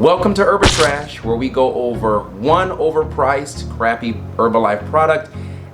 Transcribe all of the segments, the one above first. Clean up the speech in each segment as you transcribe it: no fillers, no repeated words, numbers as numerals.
Welcome to HERBATRASH, where we go over one overpriced, crappy Herbalife product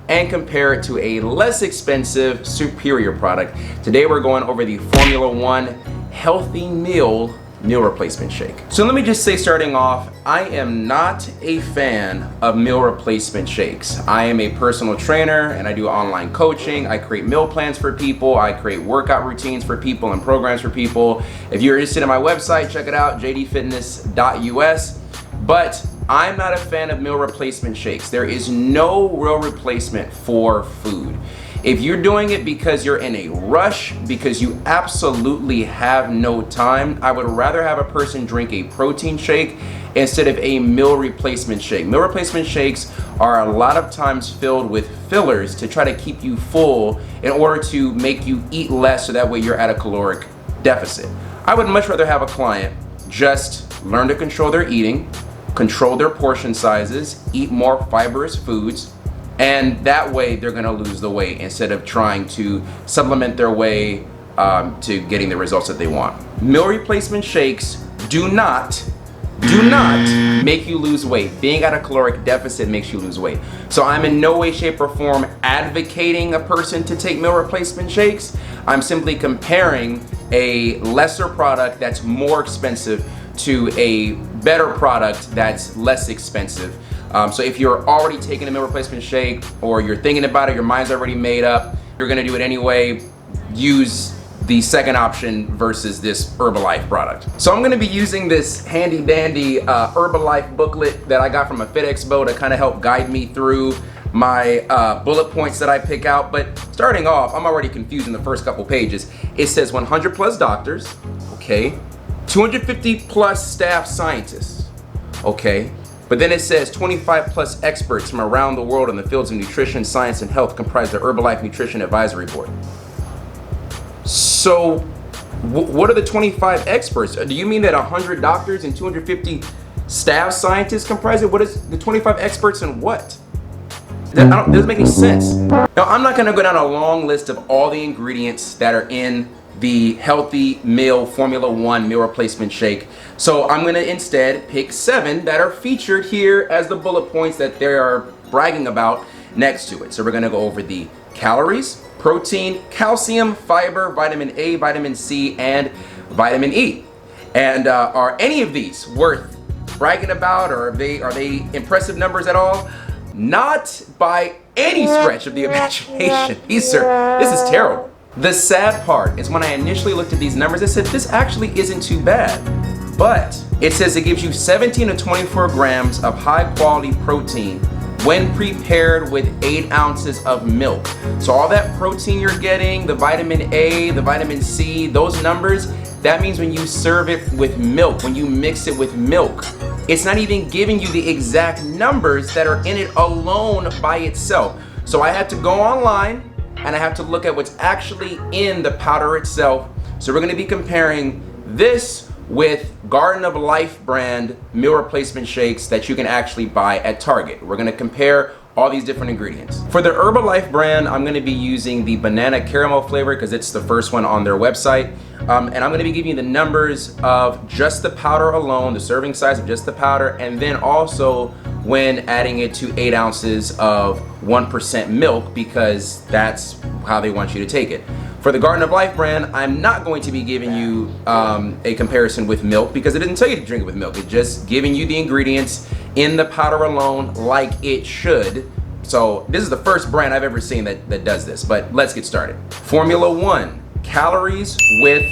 and compare it to a less expensive, superior product. Today we're going over the Formula One Healthy Meal Replacement Shake. So let me just say, starting off, I am not a fan of meal replacement shakes. I am a personal trainer and I do online coaching. I create meal plans for people. I create workout routines for people and programs for people. If you're interested in my website, check it out, jdfitness.us. But I'm not a fan of meal replacement shakes. There is no real replacement for food. If you're doing it because you're in a rush, because you absolutely have no time, I would rather have a person drink a protein shake instead of a meal replacement shake. Meal replacement shakes are a lot of times filled with fillers to try to keep you full in order to make you eat less so that way you're at a caloric deficit. I would much rather have a client just learn to control their eating, control their portion sizes, eat more fibrous foods, and that way they're gonna lose the weight instead of trying to supplement their way to getting the results that they want. Meal replacement shakes do not make you lose weight. Being at a caloric deficit makes you lose weight. So I'm in no way, shape, or form advocating a person to take meal replacement shakes. I'm simply comparing a lesser product that's more expensive to a better product that's less expensive. So if you're already taking a meal replacement shake, or you're thinking about it, your mind's already made up, you're gonna do it anyway, use the second option versus this Herbalife product. So I'm gonna be using this handy dandy Herbalife booklet that I got from a FitExpo to kind of help guide me through my bullet points that I pick out. But starting off, I'm already confused in the first couple pages. It says 100 plus doctors, okay, 250 plus staff scientists, okay. But then it says 25 plus experts from around the world in the fields of nutrition, science, and health comprise the Herbalife Nutrition Advisory Board. So what are the 25 experts? Do you mean that 100 doctors and 250 staff scientists comprise it? What is the 25 experts and what? That doesn't make any sense. Now, I'm not gonna go down a long list of all the ingredients that are in the Healthy Meal Formula One Meal Replacement Shake. So I'm gonna instead pick 7 that are featured here as the bullet points that they are bragging about next to it. So we're gonna go over the calories, protein, calcium, fiber, vitamin A, vitamin C, and vitamin E. And are any of these worth bragging about, or are they impressive numbers at all? Not by any stretch of the imagination. This is terrible. The sad part is when I initially looked at these numbers, I said, this actually isn't too bad. But it says it gives you 17 to 24 grams of high quality protein when prepared with 8 ounces of milk. So all that protein you're getting, the vitamin A, the vitamin C, those numbers, that means when you serve it with milk, when you mix it with milk, it's not even giving you the exact numbers that are in it alone by itself. So I had to go online and I have to look at what's actually in the powder itself. So we're gonna be comparing this with Garden of Life brand meal replacement shakes that you can actually buy at Target. We're gonna compare all these different ingredients. For the Herbalife brand, I'm gonna be using the banana caramel flavor because it's the first one on their website. And I'm gonna be giving you the numbers of just the powder alone, the serving size of just the powder, and then also when adding it to 8 ounces of 1% milk, because that's how they want you to take it. For the Garden of Life brand, I'm not going to be giving you a comparison with milk because it didn't tell you to drink it with milk. It's just giving you the ingredients in the powder alone like it should. So this is the first brand I've ever seen that does this, but let's get started. Formula One, calories with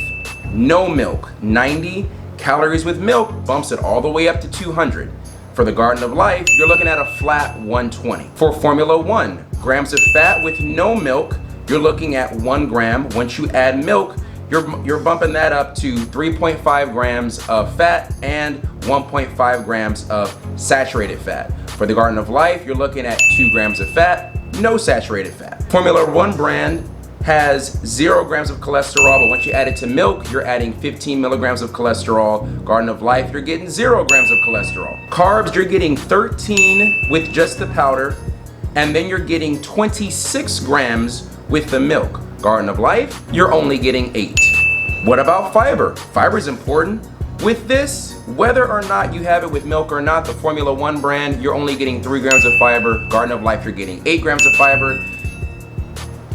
no milk, 90. Calories with milk bumps it all the way up to 200. For the Garden of Life, you're looking at a flat 120. For Formula One, grams of fat with no milk, you're looking at 1 gram. Once you add milk, you're bumping that up to 3.5 grams of fat and 1.5 grams of saturated fat. For the Garden of Life, you're looking at 2 grams of fat, no saturated fat. Formula One brand has 0 grams of cholesterol, but once you add it to milk, you're adding 15 milligrams of cholesterol. Garden of Life, you're getting 0 grams of cholesterol. Carbs, you're getting 13 with just the powder, and then you're getting 26 grams with the milk. Garden of Life, you're only getting 8. What about fiber? Fiber is important. With this, whether or not you have it with milk or not, the Formula One brand, you're only getting 3 grams of fiber. Garden of Life, you're getting 8 grams of fiber.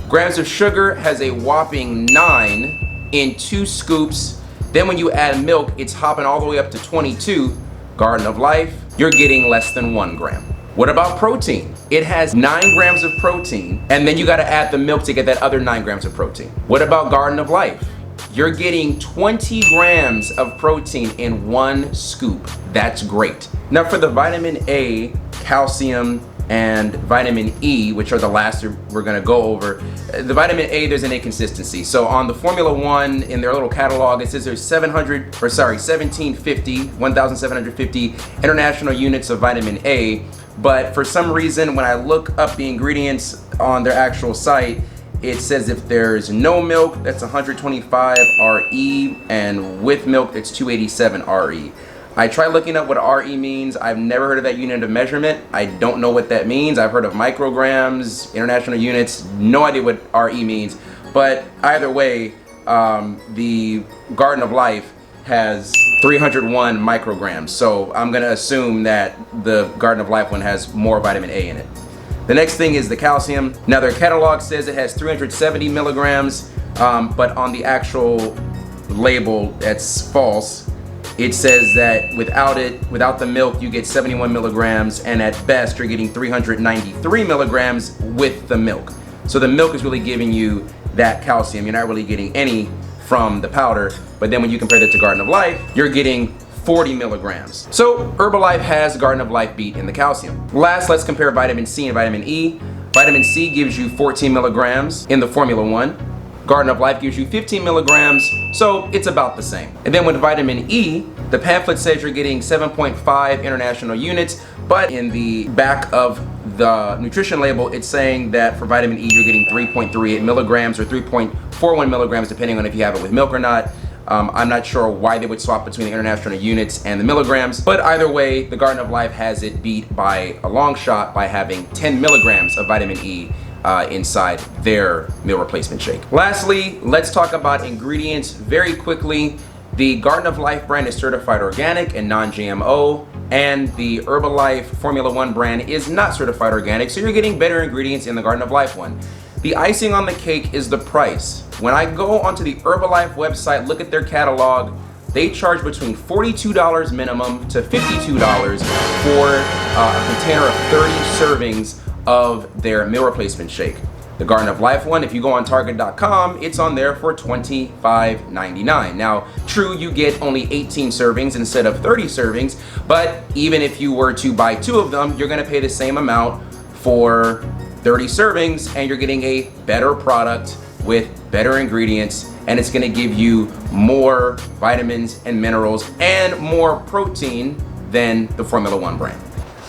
Grams of sugar has a whopping 9 in 2 scoops. Then when you add milk, it's hopping all the way up to 22. Garden of Life, you're getting less than 1 gram. What about protein? It has 9 grams of protein, and then you gotta add the milk to get that other 9 grams of protein. What about Garden of Life? You're getting 20 grams of protein in 1 scoop. That's great. Now for the vitamin A, calcium, and vitamin E, which are the last we're gonna go over. The vitamin A, there's an inconsistency. So on the Formula One, in their little catalog, it says there's 1,750 international units of vitamin A, but for some reason, when I look up the ingredients on their actual site, it says if there's no milk, that's 125 RE, and with milk, it's 287 RE. I tried looking up what RE means. I've never heard of that unit of measurement. I don't know what that means. I've heard of micrograms, international units, no idea what RE means. But either way, the Garden of Life has 301 micrograms. So I'm gonna assume that the Garden of Life one has more vitamin A in it. The next thing is the calcium. Now their catalog says it has 370 milligrams, but on the actual label, that's false. It says that without the milk, you get 71 milligrams, and at best, you're getting 393 milligrams with the milk. So the milk is really giving you that calcium. You're not really getting any from the powder, but then when you compare that to Garden of Life, you're getting 40 milligrams. So Herbalife has Garden of Life beat in the calcium. Last, let's compare vitamin C and vitamin E. Vitamin C gives you 14 milligrams in the Formula One. Garden of Life gives you 15 milligrams, so it's about the same. And then with vitamin E, the pamphlet says you're getting 7.5 international units, but in the back of the nutrition label, it's saying that for vitamin E, you're getting 3.38 milligrams or 3.41 milligrams, depending on if you have it with milk or not. I'm not sure why they would swap between the international units and the milligrams, but either way, the Garden of Life has it beat by a long shot by having 10 milligrams of vitamin E inside their meal replacement shake. Lastly, let's talk about ingredients very quickly. The Garden of Life brand is certified organic and non-GMO, and the Herbalife Formula One brand is not certified organic, so you're getting better ingredients in the Garden of Life one. The icing on the cake is the price. When I go onto the Herbalife website, look at their catalog, they charge between $42 minimum to $52 for a container of 30 servings of their meal replacement shake. The Garden of Life one, if you go on Target.com, it's on there for $25.99. Now, true, you get only 18 servings instead of 30 servings, but even if you were to buy 2 of them, you're gonna pay the same amount for 30 servings, and you're getting a better product with better ingredients, and it's gonna give you more vitamins and minerals and more protein than the Formula One brand.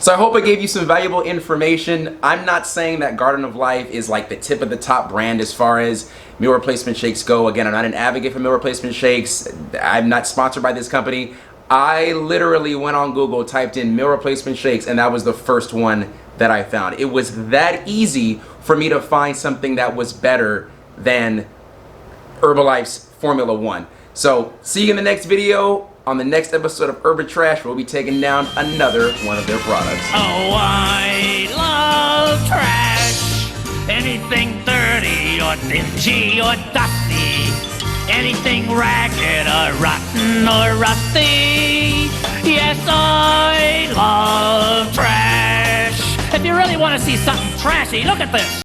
So I hope I gave you some valuable information. I'm not saying that Garden of Life is like the tip of the top brand as far as meal replacement shakes go. Again, I'm not an advocate for meal replacement shakes. I'm not sponsored by this company. I literally went on Google, typed in meal replacement shakes, and that was the first one that I found. It was that easy for me to find something that was better than Herbalife's Formula One. So see you in the next video. On the next episode of HERBATRASH, we'll be taking down another one of their products. Oh, I love trash. Anything dirty or dingy or dusty. Anything ragged or rotten or rusty. Yes, I love trash. If you really want to see something trashy, look at this.